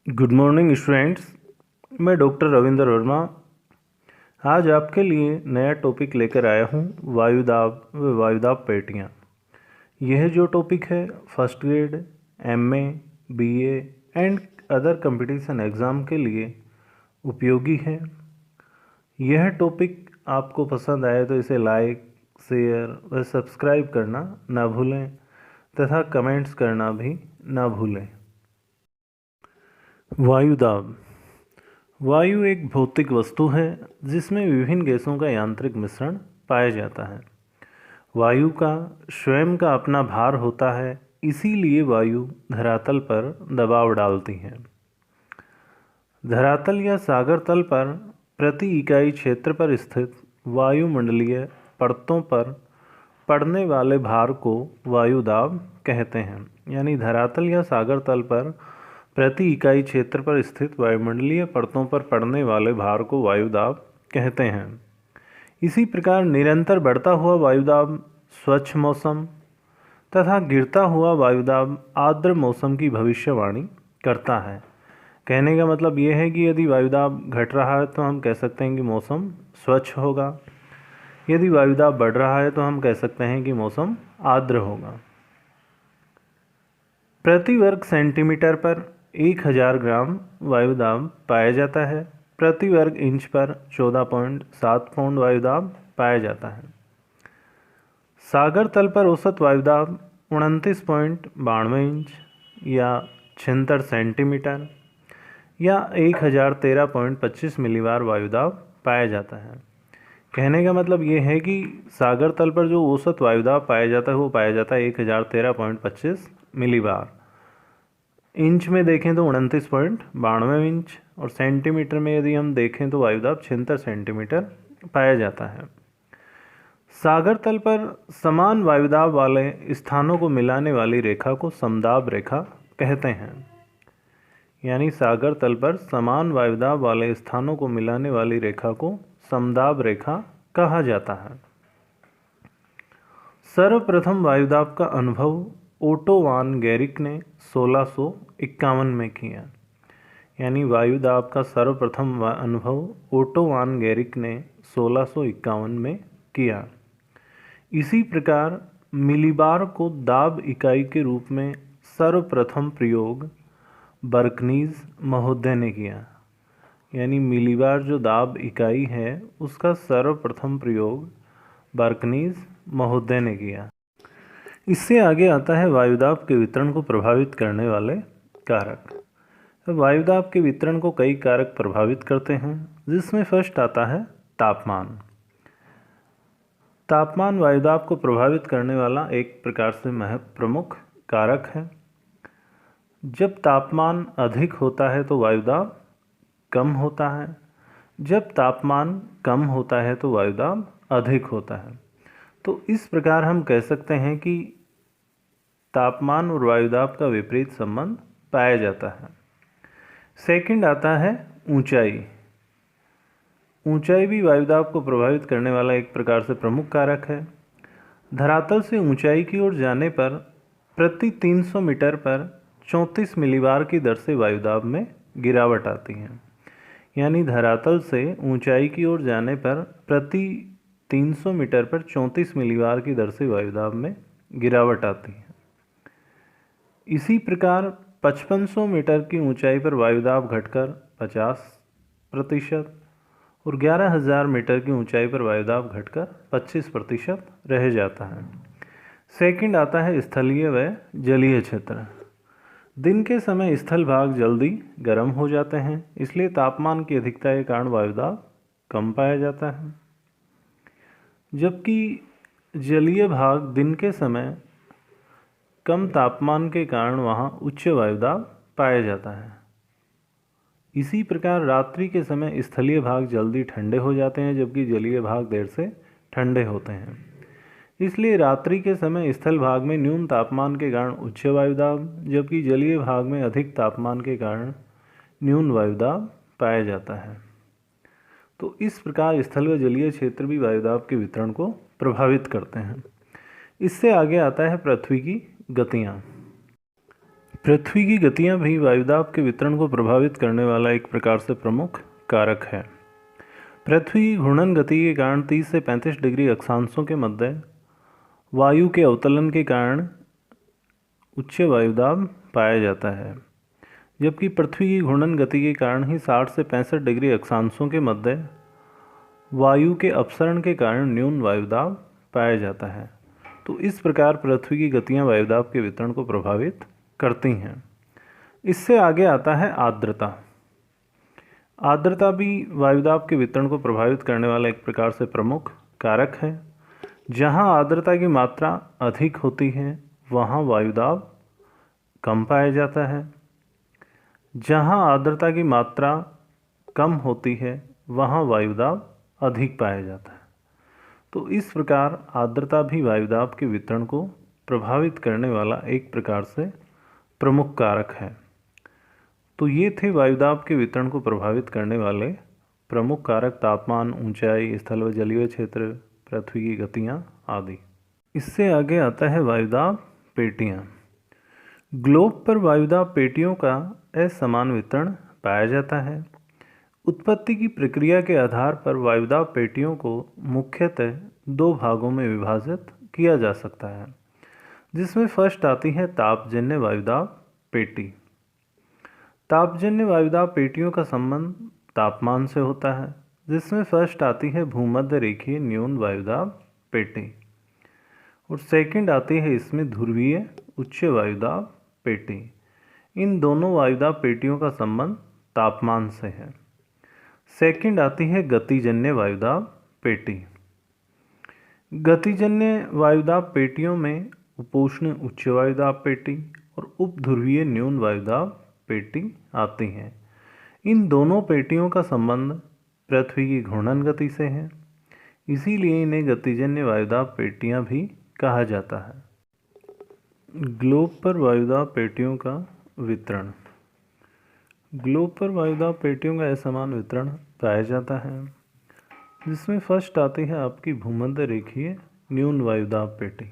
Good morning students. मैं doctor Ravindra Verma आज आपके लिए नया टॉपिक लेकर आया हूँ, वायुदाब व वायुदाब पेटियाँ। यह जो टॉपिक है first grade, MA, BA and other competition exam के लिए उपयोगी है। यह टॉपिक आपको पसंद आए तो इसे लाइक, शेयर व सब्सक्राइब करना ना भूलें तथा कमेंट्स करना भी ना भूलें। वायुदाब। वायु एक भौतिक वस्तु है जिसमें विभिन्न गैसों का यांत्रिक मिश्रण पाया जाता है। वायु का स्वयं का अपना भार होता है, इसीलिए वायु धरातल पर दबाव डालती है। धरातल या सागर तल पर प्रति इकाई क्षेत्र पर स्थित वायुमंडलीय परतों पर पड़ने वाले भार को वायुदाब कहते हैं। यानी धरातल या सागर तल पर प्रति इकाई क्षेत्र पर स्थित वायुमंडलीय परतों पर पड़ने वाले भार को वायुदाब कहते हैं। इसी प्रकार निरंतर बढ़ता हुआ वायुदाब स्वच्छ मौसम तथा गिरता हुआ वायुदाब आर्द्र मौसम की भविष्यवाणी करता है। कहने का मतलब ये है कि यदि वायुदाब घट रहा है तो हम कह सकते हैं कि मौसम स्वच्छ होगा, यदि वायुदाब बढ़ रहा है तो हम कह सकते हैं कि मौसम आर्द्र होगा। प्रति वर्ग सेंटीमीटर पर 1000 ग्राम वायुदाब पाया जाता है। प्रति वर्ग इंच पर 14.7 पाउंड वायुदाब पाया जाता है। सागर तल पर औसत वायुदाब 29.92 इंच या 76 सेंटीमीटर या 1013.25 मिलीबार वायुदाब पाया जाता है। कहने का मतलब ये है कि सागर तल पर जो औसत वायुदाब पाया जाता है वो पाया जाता है 1013.25 मिलीबार। इंच में देखें तो 29.92 इंच और सेंटीमीटर में यदि हम देखें तो वायुदाब 76 सेंटीमीटर पाया जाता है। सागर तल पर समान वायुदाब वाले स्थानों को मिलाने वाली रेखा को समदाब रेखा कहते हैं। यानी सागर तल पर समान वायुदाब वाले स्थानों को मिलाने वाली रेखा को समदाब रेखा कहा जाता है। सर्वप्रथम वायुदाब का अनुभव ओटो वान गेरिक ने 1651 में किया। यानी वायुदाब का सर्वप्रथम अनुभव ओटो वान गेरिक ने 1651 में किया। इसी प्रकार मिलीबार को दाब इकाई के रूप में सर्वप्रथम प्रयोग बर्कनीज महोदय ने किया। यानी मिलीबार जो दाब इकाई है उसका सर्वप्रथम प्रयोग बर्कनीज महोदय ने किया। इससे आगे आता है वायुदाब के वितरण को प्रभावित करने वाले कारक। वायुदाब के वितरण को कई कारक प्रभावित करते हैं, जिसमें फर्स्ट आता है तापमान। तापमान वायुदाब को प्रभावित करने वाला एक प्रकार से प्रमुख कारक है। जब तापमान अधिक होता है तो वायुदाब कम होता है, जब तापमान कम होता है तो वायुदाब अधिक होता है। तो इस प्रकार हम कह सकते हैं कि तापमान और वायुदाब का विपरीत संबंध पाया जाता है। सेकंड आता है ऊंचाई। ऊंचाई भी वायुदाब को प्रभावित करने वाला एक प्रकार से प्रमुख कारक है। धरातल से ऊंचाई की ओर जाने पर प्रति 300 मीटर पर 34 मिलीबार की दर से वायुदाब में गिरावट आती है। यानी धरातल से ऊंचाई की ओर जाने पर प्रति 300 मीटर पर 34 मिलीबार की दर से वायुदाब में गिरावट आती है। इसी प्रकार 5500 मीटर की ऊंचाई पर वायुदाब घटकर 50% और 11000 मीटर की ऊंचाई पर वायुदाब घटकर 25% रह जाता है। सेकंड आता है स्थलीय व जलीय क्षेत्र। दिन के समय स्थल भाग जल्दी गर्म हो जाते हैं, इसलिए तापमान की अधिकता के कारण वायुदाब कम पाया जाता है। जबकि जलीय भाग दिन के समय कम तापमान के कारण वहाँ उच्च वायुदाब पाया जाता है। इसी प्रकार रात्रि के समय स्थलीय भाग जल्दी ठंडे हो जाते हैं, जबकि जलीय भाग देर से ठंडे होते हैं। इसलिए रात्रि के समय स्थल भाग में न्यून तापमान के कारण उच्च वायुदाब, जबकि जलीय भाग में अधिक तापमान के कारण न्यून वायुदाब पाया जाता है। तो इस प्रकार स्थल व जलीय क्षेत्र भी वायुदाब के वितरण को प्रभावित करते हैं। इससे आगे आता है पृथ्वी की गतियाँ। पृथ्वी की गतियां भी वायुदाब के वितरण को प्रभावित करने वाला एक प्रकार से प्रमुख कारक है। पृथ्वी की घूर्णन गति के कारण 30 से 35 डिग्री अक्षांशों के मध्य वायु के अवतलन के कारण उच्च वायुदाब पाया जाता है, जबकि पृथ्वी की घूर्णन गति के कारण ही 60 से 65 डिग्री अक्षांशों के मध्य वायु के अपसरण के कारण न्यून वायुदाब पाया जाता है। तो इस प्रकार पृथ्वी की गतियां वायुदाब के वितरण को प्रभावित करती हैं। इससे आगे आता है आर्द्रता। आर्द्रता भी वायुदाब के वितरण को प्रभावित करने वाला एक प्रकार से प्रमुख कारक है। जहां आर्द्रता की मात्रा अधिक होती है वहां वायुदाब कम पाया जाता है। जहां आर्द्रता की मात्रा कम होती है वहां वायुदाब अधिक पाया जाता है। तो इस प्रकार आर्द्रता भी वायुदाब के वितरण को प्रभावित करने वाला एक प्रकार से प्रमुख कारक है। तो ये थे वायुदाब के वितरण को प्रभावित करने वाले प्रमुख कारक: तापमान, ऊंचाई, स्थल व जलीय क्षेत्र, पृथ्वी की गतियाँ आदि। इससे आगे आता है वायुदाब पेटियाँ। ग्लोब पर वायुदाब पेटियों का असमान वितरण पाया जाता है। उत्पत्ति की प्रक्रिया के आधार पर वायुदाब पेटियों को मुख्यतः दो भागों में विभाजित किया जा सकता है, जिसमें फर्स्ट आती है तापजन्य वायुदाब पेटी। तापजन्य वायुदाब पेटियों का संबंध तापमान से होता है, जिसमें फर्स्ट आती है भूमध्य रेखीय न्यून वायुदाब पेटी और सेकंड आती है इसमें ध्रुवीय उच्च वायुदाब पेटी। इन दोनों वायुदाब पेटियों का संबंध तापमान से है। सेकंड आती है गतिजन्य वायुदाब पेटी। गतिजन्य वायुदाब पेटियों में उपोष्ण उच्च वायुदाब पेटी और उपध्रुवीय न्यून वायुदाब पेटी आती हैं। इन दोनों पेटियों का संबंध पृथ्वी की घूर्णन गति से है, इसीलिए इन्हें गतिजन्य वायुदाब पेटियां भी कहा जाता है। ग्लोब पर वायुदाब पेटियों का वितरण। ग्लोब पर वायुदाब पेटियों का असमान वितरण पाया जाता है, जिसमें फर्स्ट आती है आपकी भूमध्य रेखीय न्यून वायुदाब पेटी।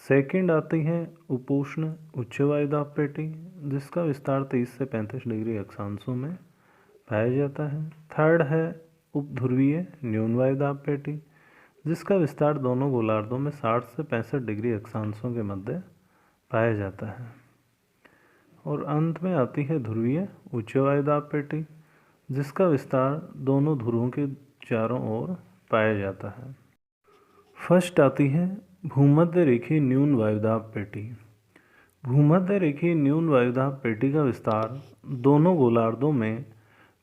सेकंड आती है उपोष्ण उच्च वायुदाब पेटी, जिसका विस्तार 30 से 35 डिग्री अक्षांशों में पाया जाता है। थर्ड है उपध्रुवीय न्यून वायुदाब पेटी, जिसका विस्तार दोनों गोलार्धों में 60 से 65 डिग्री अक्षांशों के मध्य पाया जाता है। और अंत में आती है ध्रुवीय उच्च वायुदाब पेटी, जिसका विस्तार दोनों ध्रुवों के चारों ओर पाया जाता है। फर्स्ट आती है भूमध्य रेखीय न्यून वायुदाब पेटी। भूमध्य रेखीय न्यून वायुदाब पेटी का विस्तार दोनों गोलार्धों में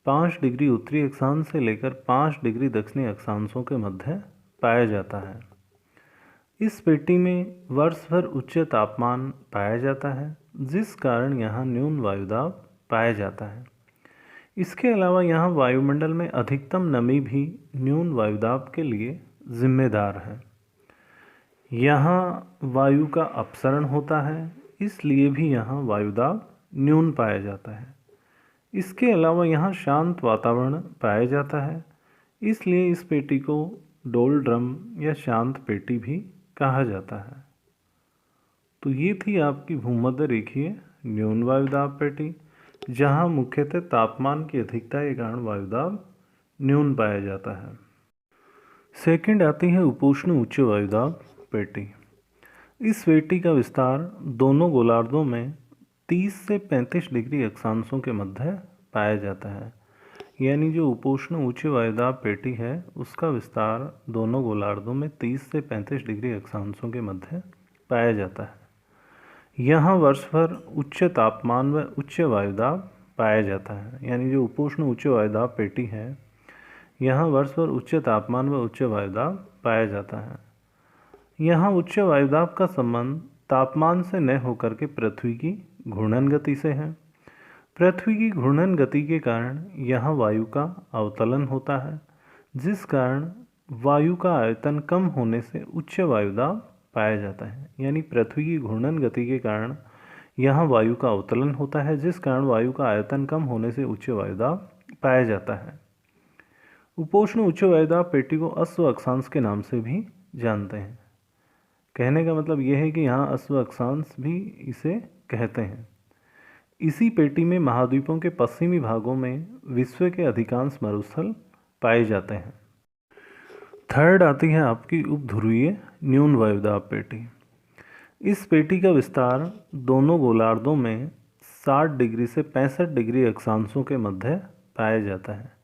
5 डिग्री उत्तरी अक्षांश से लेकर 5 डिग्री दक्षिणी अक्षांशों के मध्य पाया जाता है। इस पेटी में वर्ष भर उच्च तापमान पाया जाता है, जिस कारण यहाँ न्यून वायुदाब पाया जाता है। इसके अलावा यहाँ वायुमंडल में अधिकतम नमी भी न्यून वायुदाब के लिए जिम्मेदार है। यहाँ वायु का अपसरण होता है, इसलिए भी यहाँ वायुदाब न्यून पाया जाता है। इसके अलावा यहाँ शांत वातावरण पाया जाता है, इसलिए इस पेटी को डोल ड्रम या शांत पेटी भी कहा जाता है। तो ये थी आपकी भूमध्य रेखीय न्यून वायुदाब पेटी, जहाँ मुख्यतः तापमान की अधिकता के कारण वायुदाब न्यून पाया जाता है। सेकंड आती है उपोष्ण उच्च वायुदाब पेटी। इस पेटी का विस्तार दोनों गोलार्धों में 30 से 35 डिग्री अक्षांशों के मध्य पाया जाता है। यानी जो उपोष्ण उच्च वायुदाब पेटी है उसका विस्तार दोनों गोलार्धों में 30 से 35 डिग्री अक्षांशों के मध्य पाया जाता है। यहाँ वर्ष भर उच्च तापमान व उच्च वायुदाब पाया जाता है। यानी जो उपोष्ण उच्च वायुदाब पेटी है यहाँ वर्ष भर उच्च तापमान व उच्च वायुदाब पाया जाता है। यहाँ उच्च वायुदाब का संबंध तापमान से न होकर के पृथ्वी की घूर्णन गति से है। पृथ्वी की घूर्णन गति के कारण यहाँ वायु का अवतलन होता है, जिस कारण वायु का आयतन कम होने से उच्च वायुदाब पाया जाता है। यानी पृथ्वी की घूर्णन गति के कारण यहाँ वायु का अवतलन होता है, जिस कारण वायु का आयतन कम होने से उच्च वायुदाब पाया जाता है। उपोष्ण उच्च वायुदाब पेटी को अश्व अक्षांश के नाम से भी जानते हैं। कहने का मतलब ये है कि यहाँ अश्व अक्षांश भी इसे कहते हैं। इसी पेटी में महाद्वीपों के पश्चिमी भागों में विश्व के अधिकांश मरुस्थल पाए जाते हैं। थर्ड आती है आपकी उपध्रुवीय न्यून वायुदाब पेटी। इस पेटी का विस्तार दोनों गोलार्धों में 60 डिग्री से 65 डिग्री अक्षांशों के मध्य पाया जाता है।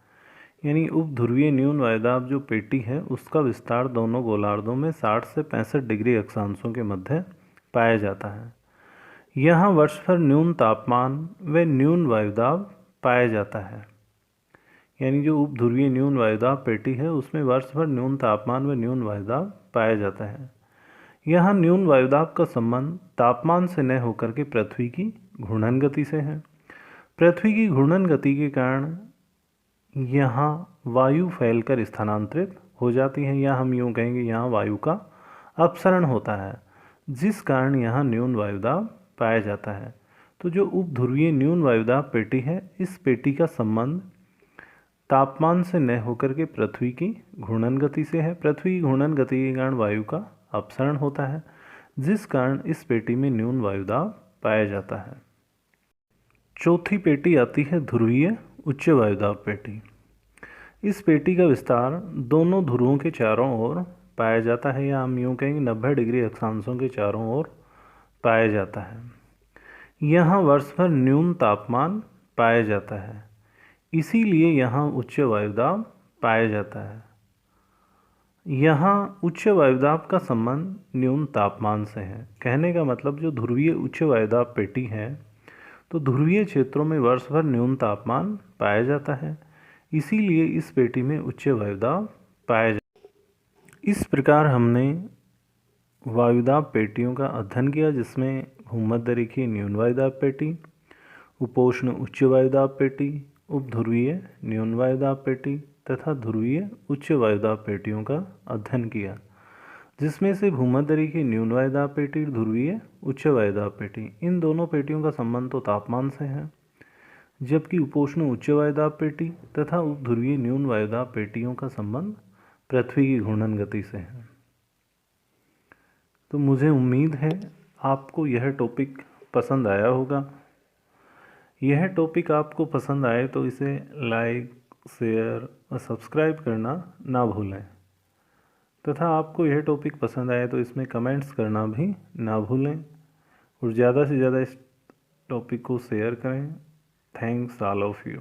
यानी उपध्रुवीय न्यून वायुदाब जो पेटी है उसका विस्तार दोनों गोलार्धों में 60 से 65 डिग्री अक्षांशों के मध्य पाया जाता है। यहाँ वर्ष भर न्यून तापमान व न्यून वायुदाब पाया जाता है। यानी जो उपध्रुवीय न्यून वायुदाब पेटी है उसमें वर्ष भर न्यून तापमान व न्यून वायुदाब पाया जाता है। यहाँ न्यून वायुदाब का संबंध तापमान से न होकर के पृथ्वी की घूर्णन गति से है। पृथ्वी की घूर्णन गति के कारण यहाँ वायु फैलकर स्थानांतरित हो जाती है, या हम यूँ कहेंगे यहाँ वायु का अपसरण होता है, जिस कारण यहाँ न्यून वायुदाब पाया जाता है। तो जो उपध्रुवीय न्यून वायुदाब पेटी है, इस पेटी का संबंध तापमान से न होकर के पृथ्वी की घूर्णन गति से है। पृथ्वी की घूर्णन गति के कारण वायु का अपसरण होता है, जिस कारण इस पेटी में न्यून वायुदाब पाया जाता है। चौथी पेटी आती है ध्रुवीय उच्च वायुदाब पेटी। इस पेटी का विस्तार दोनों ध्रुवों के चारों ओर पाया जाता है, या हम यूँ कहेंगे 90 डिग्री अक्षांशों के चारों ओर पाया जाता है। यहाँ वर्ष भर न्यून तापमान पाया जाता है, इसीलिए यहाँ उच्च वायुदाब पाया जाता है। यहाँ उच्च वायुदाब का संबंध न्यून तापमान से है। कहने का मतलब जो ध्रुवीय उच्च वायुदाब पेटी है, तो ध्रुवीय क्षेत्रों में वर्ष भर न्यून तापमान पाया जाता है, इसीलिए इस पेटी में उच्च वायुदाब पाया जाता है। इस प्रकार हमने वायुदाब पेटियों का अध्ययन किया, जिसमें भूमध्य रेखीय न्यून वायुदाब पेटी, उपोष्ण उच्च वायुदाब पेटी, उपध्रुवीय न्यून वायुदाब पेटी तथा ध्रुवीय उच्च वायुदाब पेटियों का अध्ययन किया, जिसमें से भूमध्य रेखीय न्यून वायुदाब पेटी, ध्रुवीय उच्च वायुदाब पेटी, इन दोनों पेटियों का संबंध तो तापमान से है, जबकि उपोष्ण उच्च वायुदाब पेटी तथा उपध्रुवीय न्यून वायुदाब पेटियों का संबंध पृथ्वी की घूर्णन गति से है। तो मुझे उम्मीद है आपको यह टॉपिक पसंद आया होगा। यह टॉपिक आपको पसंद आए तो इसे लाइक, शेयर और सब्सक्राइब करना ना भूलें, तथा आपको यह टॉपिक पसंद आए तो इसमें कमेंट्स करना भी ना भूलें, और ज़्यादा से ज़्यादा इस टॉपिक को शेयर करें। Thanks all of you.